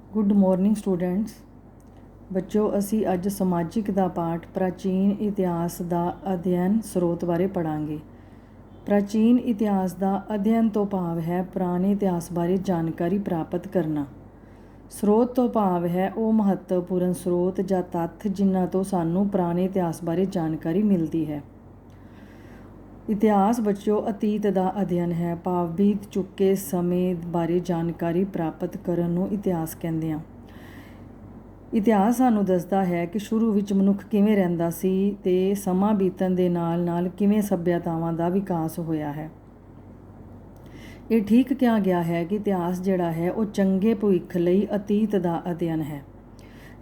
Good morning students. ਬੱਚੋ, ਅਸੀਂ ਅੱਜ ਸਮਾਜਿਕ ਦਾ ਪਾਠ ਪ੍ਰਾਚੀਨ ਇਤਿਹਾਸ ਦਾ ਅਧਿਐਨ ਸਰੋਤ ਬਾਰੇ ਪੜ੍ਹਾਂਗੇ। ਪ੍ਰਾਚੀਨ ਇਤਿਹਾਸ ਦਾ ਅਧਿਐਨ ਤੋਂ ਭਾਵ ਹੈ ਪੁਰਾਣੇ ਇਤਿਹਾਸ ਬਾਰੇ ਜਾਣਕਾਰੀ ਪ੍ਰਾਪਤ ਕਰਨਾ। ਸਰੋਤ ਤੋਂ ਭਾਵ ਹੈ ਉਹ ਮਹੱਤਵਪੂਰਨ ਸਰੋਤ ਜਾਂ ਤੱਥ ਜਿਨ੍ਹਾਂ ਤੋਂ ਸਾਨੂੰ ਪੁਰਾਣੇ ਇਤਿਹਾਸ ਬਾਰੇ ਜਾਣਕਾਰੀ ਮਿਲਦੀ ਹੈ। ਇਤਿਹਾਸ ਬੱਚੋ ਅਤੀਤ ਦਾ ਅਧਿਐਨ ਹੈ, ਭਾਵ ਬੀਤ ਚੁੱਕੇ ਸਮੇਂ ਬਾਰੇ ਜਾਣਕਾਰੀ ਪ੍ਰਾਪਤ ਕਰਨ ਨੂੰ ਇਤਿਹਾਸ ਕਹਿੰਦੇ ਹਾਂ। ਇਤਿਹਾਸ ਸਾਨੂੰ ਦੱਸਦਾ ਹੈ ਕਿ ਸ਼ੁਰੂ ਵਿੱਚ ਮਨੁੱਖ ਕਿਵੇਂ ਰਹਿੰਦਾ ਸੀ ਅਤੇ ਸਮਾਂ ਬੀਤਣ ਦੇ ਨਾਲ ਨਾਲ ਕਿਵੇਂ ਸੱਭਿਅਤਾਵਾਂ ਦਾ ਵਿਕਾਸ ਹੋਇਆ ਹੈ। ਇਹ ਠੀਕ ਕਿਹਾ ਗਿਆ ਹੈ ਕਿ ਇਤਿਹਾਸ ਜਿਹੜਾ ਹੈ ਉਹ ਚੰਗੇ ਭਵਿੱਖ ਲਈ ਅਤੀਤ ਦਾ ਅਧਿਐਨ ਹੈ।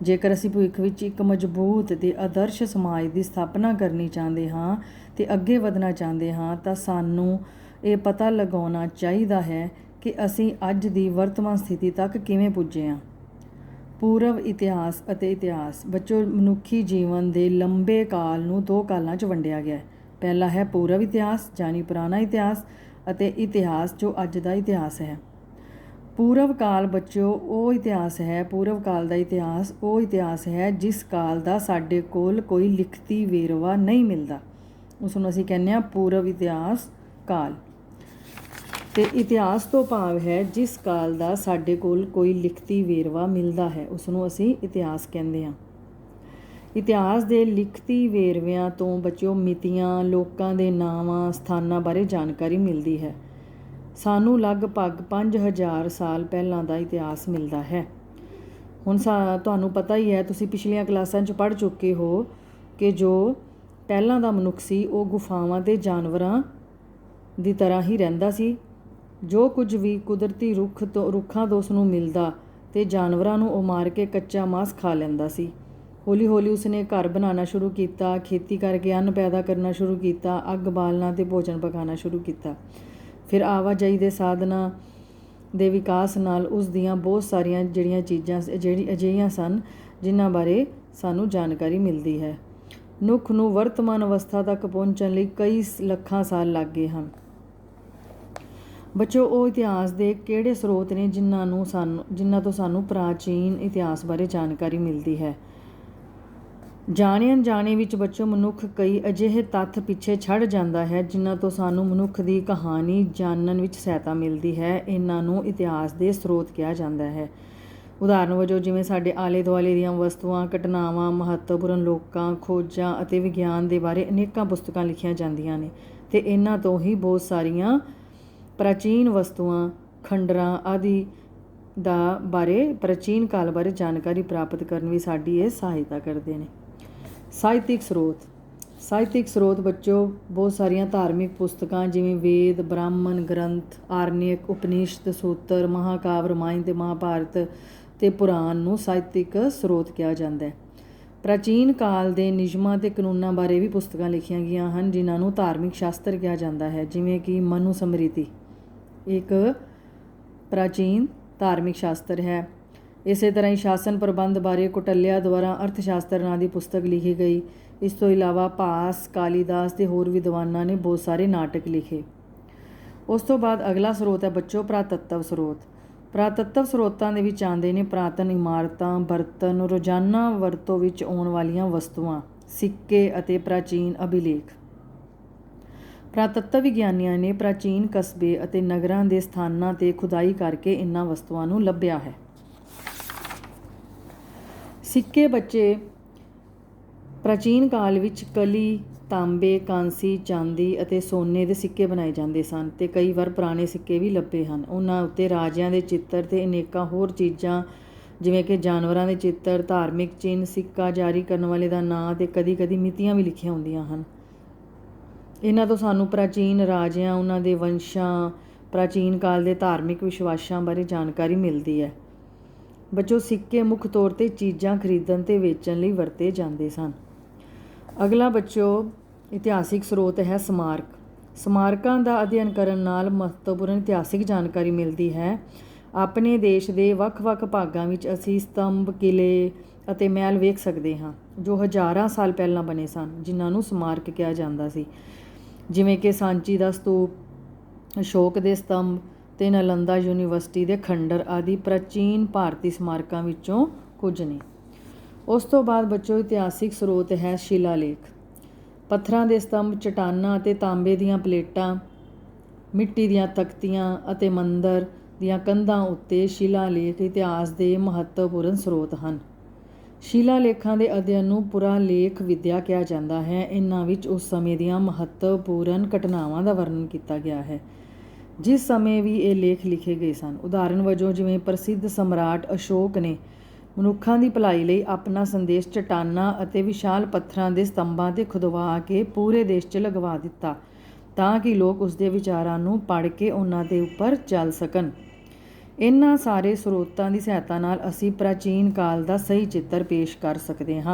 ਜੇਕਰ ਅਸੀਂ ਭਵਿੱਖ ਵਿੱਚ ਇੱਕ ਮਜ਼ਬੂਤ ਅਤੇ ਆਦਰਸ਼ ਸਮਾਜ ਦੀ ਸਥਾਪਨਾ ਕਰਨੀ ਚਾਹੁੰਦੇ ਹਾਂ ਅਤੇ ਅੱਗੇ ਵਧਣਾ ਚਾਹੁੰਦੇ ਹਾਂ ਤਾਂ ਸਾਨੂੰ ਇਹ ਪਤਾ ਲਗਾਉਣਾ ਚਾਹੀਦਾ ਹੈ ਕਿ ਅਸੀਂ ਅੱਜ ਦੀ ਵਰਤਮਾਨ ਸਥਿਤੀ ਤੱਕ ਕਿਵੇਂ ਪੁੱਜੇ ਹਾਂ। ਪੂਰਵ ਇਤਿਹਾਸ ਅਤੇ ਇਤਿਹਾਸ ਬੱਚੋ, ਮਨੁੱਖੀ ਜੀਵਨ ਦੇ ਲੰਬੇ ਕਾਲ ਨੂੰ ਦੋ ਕਾਲਾਂ 'ਚ ਵੰਡਿਆ ਗਿਆ ਹੈ। ਪਹਿਲਾ ਹੈ ਪੂਰਵ ਇਤਿਹਾਸ ਯਾਨੀ ਪੁਰਾਣਾ ਇਤਿਹਾਸ, ਅਤੇ ਇਤਿਹਾਸ ਜੋ ਅੱਜ ਦਾ ਇਤਿਹਾਸ ਹੈ। ਪੂਰਵ ਕਾਲ ਬੱਚੋ ਉਹ ਇਤਿਹਾਸ ਹੈ, ਪੂਰਵ ਕਾਲ ਦਾ ਇਤਿਹਾਸ ਉਹ ਇਤਿਹਾਸ ਹੈ ਜਿਸ ਕਾਲ ਦਾ ਸਾਡੇ ਕੋਲ ਕੋਈ ਲਿਖਤੀ ਵੇਰਵਾ ਨਹੀਂ ਮਿਲਦਾ। ਉਸ ਨੂੰ ਅਸੀਂ ਕਹਿੰਦੇ ਹਾਂ ਪੂਰਵ ਇਤਿਹਾਸ ਕਾਲ। ਅਤੇ ਇਤਿਹਾਸ ਤੋਂ ਭਾਵ ਹੈ ਜਿਸ ਕਾਲ ਦਾ ਸਾਡੇ ਕੋਲ ਕੋਈ ਲਿਖਤੀ ਵੇਰਵਾ ਮਿਲਦਾ ਹੈ, ਉਸ ਨੂੰ ਅਸੀਂ ਇਤਿਹਾਸ ਕਹਿੰਦੇ ਹਾਂ। ਇਤਿਹਾਸ ਦੇ ਲਿਖਤੀ ਵੇਰਵਿਆਂ ਤੋਂ ਬੱਚਿਓ ਮਿਤੀਆਂ, ਲੋਕਾਂ ਦੇ ਨਾਵਾਂ, ਸਥਾਨਾਂ ਬਾਰੇ ਜਾਣਕਾਰੀ ਮਿਲਦੀ ਹੈ। ਸਾਨੂੰ ਲਗਭਗ 5000 ਸਾਲ ਪਹਿਲਾਂ ਦਾ ਇਤਿਹਾਸ ਮਿਲਦਾ ਹੈ। ਹੁਣ ਤੁਹਾਨੂੰ ਪਤਾ ਹੀ ਹੈ, ਤੁਸੀਂ ਪਿਛਲੀਆਂ ਕਲਾਸਾਂ 'ਚ ਪੜ੍ਹ ਚੁੱਕੇ ਹੋ ਕਿ ਜੋ ਪਹਿਲਾਂ ਦਾ ਮਨੁੱਖ ਸੀ ਉਹ ਗੁਫਾਵਾਂ ਅਤੇ ਜਾਨਵਰਾਂ ਦੀ ਤਰ੍ਹਾਂ ਹੀ ਰਹਿੰਦਾ ਸੀ। ਜੋ ਕੁਝ ਵੀ ਕੁਦਰਤੀ ਰੁੱਖਾਂ ਤੋਂ ਉਸਨੂੰ ਮਿਲਦਾ ਅਤੇ ਜਾਨਵਰਾਂ ਨੂੰ ਉਹ ਮਾਰ ਕੇ ਕੱਚਾ ਮਾਸ ਖਾ ਲੈਂਦਾ ਸੀ। ਹੌਲੀ ਹੌਲੀ ਉਸਨੇ ਘਰ ਬਣਾਉਣਾ ਸ਼ੁਰੂ ਕੀਤਾ, ਖੇਤੀ ਕਰਕੇ ਅੰਨ ਪੈਦਾ ਕਰਨਾ ਸ਼ੁਰੂ ਕੀਤਾ, ਅੱਗ ਬਾਲਣਾ ਅਤੇ ਭੋਜਨ ਪਕਾਉਣਾ ਸ਼ੁਰੂ ਕੀਤਾ। ਫਿਰ ਆਵਾਜਾਈ ਦੇ ਸਾਧਨਾਂ ਦੇ ਵਿਕਾਸ ਨਾਲ ਉਸ ਦੀਆਂ ਬਹੁਤ ਸਾਰੀਆਂ ਚੀਜ਼ਾਂ ਅਜਿਹੀਆਂ ਸਨ ਜਿਨ੍ਹਾਂ ਬਾਰੇ ਸਾਨੂੰ ਜਾਣਕਾਰੀ ਮਿਲਦੀ ਹੈ। ਮਨੁੱਖ ਨੂੰ ਵਰਤਮਾਨ ਅਵਸਥਾ ਤੱਕ ਪਹੁੰਚਣ ਲਈ ਕਈ ਲੱਖਾਂ ਸਾਲ ਲੱਗ ਗਏ ਹਨ। ਬੱਚੋ, ਉਹ ਇਤਿਹਾਸ ਦੇ ਕਿਹੜੇ ਸਰੋਤ ਨੇ ਜਿਨ੍ਹਾਂ ਤੋਂ ਸਾਨੂੰ ਪ੍ਰਾਚੀਨ ਇਤਿਹਾਸ ਬਾਰੇ ਜਾਣਕਾਰੀ ਮਿਲਦੀ ਹੈ। ਜਾਣੇ ਅਣਜਾਣੇ ਵਿੱਚ ਬੱਚੋ ਮਨੁੱਖ ਕਈ ਅਜਿਹੇ ਤੱਥ ਪਿੱਛੇ ਛੱਡ ਜਾਂਦਾ ਹੈ ਜਿਨ੍ਹਾਂ ਤੋਂ ਸਾਨੂੰ ਮਨੁੱਖ ਦੀ ਕਹਾਣੀ ਜਾਣਨ ਵਿੱਚ ਸਹਾਇਤਾ ਮਿਲਦੀ ਹੈ। ਇਹਨਾਂ ਨੂੰ ਇਤਿਹਾਸ ਦੇ ਸਰੋਤ ਕਿਹਾ ਜਾਂਦਾ ਹੈ। ਉਦਾਹਰਨ ਵਜੋਂ ਜਿਵੇਂ ਸਾਡੇ ਆਲੇ ਦੁਆਲੇ ਦੀਆਂ ਵਸਤੂਆਂ, ਘਟਨਾਵਾਂ, ਮਹੱਤਵਪੂਰਨ ਲੋਕਾਂ, ਖੋਜਾਂ ਅਤੇ ਵਿਗਿਆਨ ਦੇ ਬਾਰੇ ਅਨੇਕਾਂ ਪੁਸਤਕਾਂ ਲਿਖੀਆਂ ਜਾਂਦੀਆਂ ਨੇ ਅਤੇ ਇਹਨਾਂ ਤੋਂ ਹੀ ਬਹੁਤ ਸਾਰੀਆਂ ਪ੍ਰਾਚੀਨ ਵਸਤੂਆਂ, ਖੰਡਰਾਂ ਆਦਿ ਪ੍ਰਾਚੀਨ ਕਾਲ ਬਾਰੇ ਜਾਣਕਾਰੀ ਪ੍ਰਾਪਤ ਕਰਨ ਵਿੱਚ ਸਾਡੀ ਇਹ ਸਹਾਇਤਾ ਕਰਦੇ ਨੇ। ਸਾਹਿਤਿਕ ਸਰੋਤ ਬੱਚੋ ਬਹੁਤ ਸਾਰੀਆਂ ਧਾਰਮਿਕ ਪੁਸਤਕਾਂ ਜਿਵੇਂ ਵੇਦ, ਬ੍ਰਾਹਮਣ ਗ੍ਰੰਥ, ਆਰਣਯਕ, ਉਪਨਿਸ਼ਦ, ਸੂਤਰ, ਮਹਾਂਕਾਵਿ, ਰਾਮਾਇਣ ਅਤੇ ਮਹਾਂਭਾਰਤ ਅਤੇ ਪੁਰਾਣ ਨੂੰ ਸਾਹਿਤਿਕ ਸਰੋਤ ਕਿਹਾ ਜਾਂਦਾ ਹੈ। ਪ੍ਰਾਚੀਨ ਕਾਲ ਦੇ ਨਿਯਮਾਂ ਅਤੇ ਕਾਨੂੰਨਾਂ ਬਾਰੇ ਵੀ ਪੁਸਤਕਾਂ ਲਿਖੀਆਂ ਗਈਆਂ ਹਨ ਜਿਨ੍ਹਾਂ ਨੂੰ ਧਾਰਮਿਕ ਸ਼ਾਸਤਰ ਕਿਹਾ ਜਾਂਦਾ ਹੈ, ਜਿਵੇਂ ਕਿ ਮਨੂ ਸਮ੍ਰਿਤੀ ਇੱਕ ਪ੍ਰਾਚੀਨ ਧਾਰਮਿਕ ਸ਼ਾਸਤਰ ਹੈ। ਇਸੇ ਤਰ੍ਹਾਂ ਹੀ ਸ਼ਾਸਨ ਪ੍ਰਬੰਧ ਬਾਰੇ ਕੌਟਲਿਆ ਦੁਆਰਾ ਅਰਥ ਸ਼ਾਸਤਰ ਨਾਂ ਦੀ ਪੁਸਤਕ ਲਿਖੀ ਗਈ। ਇਸ ਤੋਂ ਇਲਾਵਾ ਭਾਸ, ਕਾਲੀਦਾਸ ਅਤੇ ਹੋਰ ਵਿਦਵਾਨਾਂ ਨੇ ਬਹੁਤ ਸਾਰੇ ਨਾਟਕ ਲਿਖੇ। ਉਸ ਤੋਂ ਬਾਅਦ ਅਗਲਾ ਸਰੋਤ ਹੈ ਬੱਚੋ ਪੁਰਾਤੱਤਵ ਸਰੋਤ। ਪੁਰਾਤੱਤਵ ਸਰੋਤਾਂ ਦੇ ਵਿੱਚ ਆਉਂਦੇ ਨੇ ਪੁਰਾਤਨ ਇਮਾਰਤਾਂ, ਬਰਤਨ, ਰੋਜ਼ਾਨਾ ਵਰਤੋਂ ਵਿੱਚ ਆਉਣ ਵਾਲੀਆਂ ਵਸਤੂਆਂ, ਸਿੱਕੇ ਅਤੇ ਪ੍ਰਾਚੀਨ ਅਭਿਲੇਖ। ਪੁਰਾਤੱਤਵ ਵਿਗਿਆਨੀਆਂ ਨੇ ਪ੍ਰਾਚੀਨ ਕਸਬੇ ਅਤੇ ਨਗਰਾਂ ਦੇ ਸਥਾਨਾਂ 'ਤੇ ਖੁਦਾਈ ਕਰਕੇ ਇਹਨਾਂ ਵਸਤੂਆਂ ਨੂੰ ਲੱਭਿਆ ਹੈ। ਸਿੱਕੇ ਬੱਚੇ ਪ੍ਰਾਚੀਨ ਕਾਲ ਵਿੱਚ ਕਲੀ, ਤਾਂਬੇ, ਕਾਂਸੀ, ਚਾਂਦੀ ਅਤੇ ਸੋਨੇ ਦੇ ਸਿੱਕੇ ਬਣਾਏ ਜਾਂਦੇ ਸਨ ਅਤੇ ਕਈ ਵਾਰ ਪੁਰਾਣੇ ਸਿੱਕੇ ਵੀ ਲੱਭੇ ਹਨ। ਉਹਨਾਂ ਉੱਤੇ ਰਾਜਿਆਂ ਦੇ ਚਿੱਤਰ ਅਤੇ ਅਨੇਕਾਂ ਹੋਰ ਚੀਜ਼ਾਂ ਜਿਵੇਂ ਕਿ ਜਾਨਵਰਾਂ ਦੇ ਚਿੱਤਰ, ਧਾਰਮਿਕ ਚਿੰਨ੍ਹ, ਸਿੱਕਾ ਜਾਰੀ ਕਰਨ ਵਾਲੇ ਦਾ ਨਾਂ ਅਤੇ ਕਦੀ ਮਿਤੀਆਂ ਵੀ ਲਿਖੀਆਂ ਹੁੰਦੀਆਂ ਹਨ। ਇਹਨਾਂ ਤੋਂ ਸਾਨੂੰ ਪ੍ਰਾਚੀਨ ਰਾਜਿਆਂ, ਉਹਨਾਂ ਦੇ ਵੰਸ਼ਾਂ, ਪ੍ਰਾਚੀਨ ਕਾਲ ਦੇ ਧਾਰਮਿਕ ਵਿਸ਼ਵਾਸਾਂ ਬਾਰੇ ਜਾਣਕਾਰੀ ਮਿਲਦੀ ਹੈ। ਬੱਚੋ, ਸਿੱਕੇ ਮੁੱਖ ਤੌਰ 'ਤੇ ਚੀਜ਼ਾਂ ਖਰੀਦਣ ਅਤੇ ਵੇਚਣ ਲਈ ਵਰਤੇ ਜਾਂਦੇ ਸਨ। ਅਗਲਾ ਬੱਚੋ ਇਤਿਹਾਸਿਕ ਸਰੋਤ ਹੈ ਸਮਾਰਕ। ਸਮਾਰਕਾਂ ਦਾ ਅਧਿਐਨ ਕਰਨ ਨਾਲ ਮਹੱਤਵਪੂਰਨ ਇਤਿਹਾਸਿਕ ਜਾਣਕਾਰੀ ਮਿਲਦੀ ਹੈ। ਆਪਣੇ ਦੇਸ਼ ਦੇ ਵੱਖ-ਵੱਖ ਭਾਗਾਂ ਵਿੱਚ ਅਸੀਂ ਸਤੰਭ, ਕਿਲ੍ਹੇ ਅਤੇ ਮਹਿਲ ਵੇਖ ਸਕਦੇ ਹਾਂ ਜੋ ਹਜ਼ਾਰਾਂ ਸਾਲ ਪਹਿਲਾਂ ਬਣੇ ਸਨ, ਜਿਨ੍ਹਾਂ ਨੂੰ ਸਮਾਰਕ ਕਿਹਾ ਜਾਂਦਾ ਸੀ, ਜਿਵੇਂ ਕਿ ਸਾਂਚੀ ਦਾ ਸਤੂਪ, ਅਸ਼ੋਕ ਦੇ ਸਤੰਭ, ਤੇ ਨਾਲੰਦਾ ਯੂਨੀਵਰਸਿਟੀ ਦੇ ਖੰਡਰ ਆਦਿ ਪ੍ਰਾਚੀਨ ਭਾਰਤੀ ਸਮਾਰਕਾਂ ਵਿੱਚੋਂ ਕੁਝ ਨੇ। ਉਸ ਤੋਂ ਬਾਅਦ ਬੱਚੋ ਇਤਿਹਾਸਿਕ ਸਰੋਤ ਹੈ ਸ਼ਿਲਾਲੇਖ। ਪੱਥਰਾਂ ਦੇ ਸਤੰਭ, ਚਟਾਨਾਂ ਅਤੇ ਤਾਂਬੇ ਦੀਆਂ ਪਲੇਟਾਂ, ਮਿੱਟੀ ਦੀਆਂ ਤਖਤੀਆਂ ਅਤੇ ਮੰਦਰ ਦੀਆਂ ਕੰਧਾਂ ਉੱਤੇ ਸ਼ਿਲਾਲੇਖ ਇਤਿਹਾਸ ਦੇ ਮਹੱਤਵਪੂਰਨ ਸਰੋਤ ਹਨ। ਸ਼ਿਲਾਲੇਖਾਂ ਦੇ ਅਧਿਐਨ ਨੂੰ ਪੁਰਾਲੇਖ ਵਿਦਿਆ ਕਿਹਾ ਜਾਂਦਾ ਹੈ। ਇਹਨਾਂ ਵਿੱਚ ਉਸ ਸਮੇਂ ਦੀਆਂ ਮਹੱਤਵਪੂਰਨ ਘਟਨਾਵਾਂ ਦਾ ਵਰਣਨ ਕੀਤਾ ਗਿਆ ਹੈ ਜਿਸ ਸਮੇਂ ਵੀ ਇਹ ਲੇਖ ਲਿਖੇ ਗਏ ਸਨ। ਉਦਾਹਰਨ ਵਜੋਂ ਜਿਵੇਂ ਪ੍ਰਸਿੱਧ ਸਮਰਾਟ ਅਸ਼ੋਕ ਨੇ ਮਨੁੱਖਾਂ ਦੀ ਭਲਾਈ ਲਈ ਆਪਣਾ ਸੰਦੇਸ਼ ਚਟਾਨਾਂ ਅਤੇ ਵਿਸ਼ਾਲ ਪੱਥਰਾਂ ਦੇ ਸਤੰਭਾਂ 'ਤੇ ਖੁਦਵਾ ਕੇ ਪੂਰੇ ਦੇਸ਼ 'ਚ ਲਗਵਾ ਦਿੱਤਾ ਤਾਂ ਕਿ ਲੋਕ ਉਸਦੇ ਵਿਚਾਰਾਂ ਨੂੰ ਪੜ੍ਹ ਕੇ ਉਹਨਾਂ ਦੇ ਉੱਪਰ ਚੱਲ ਸਕਣ। ਇਹਨਾਂ ਸਾਰੇ ਸਰੋਤਾਂ ਦੀ ਸਹਾਇਤਾ ਨਾਲ ਅਸੀਂ ਪ੍ਰਾਚੀਨ ਕਾਲ ਦਾ ਸਹੀ ਚਿੱਤਰ ਪੇਸ਼ ਕਰ ਸਕਦੇ ਹਾਂ।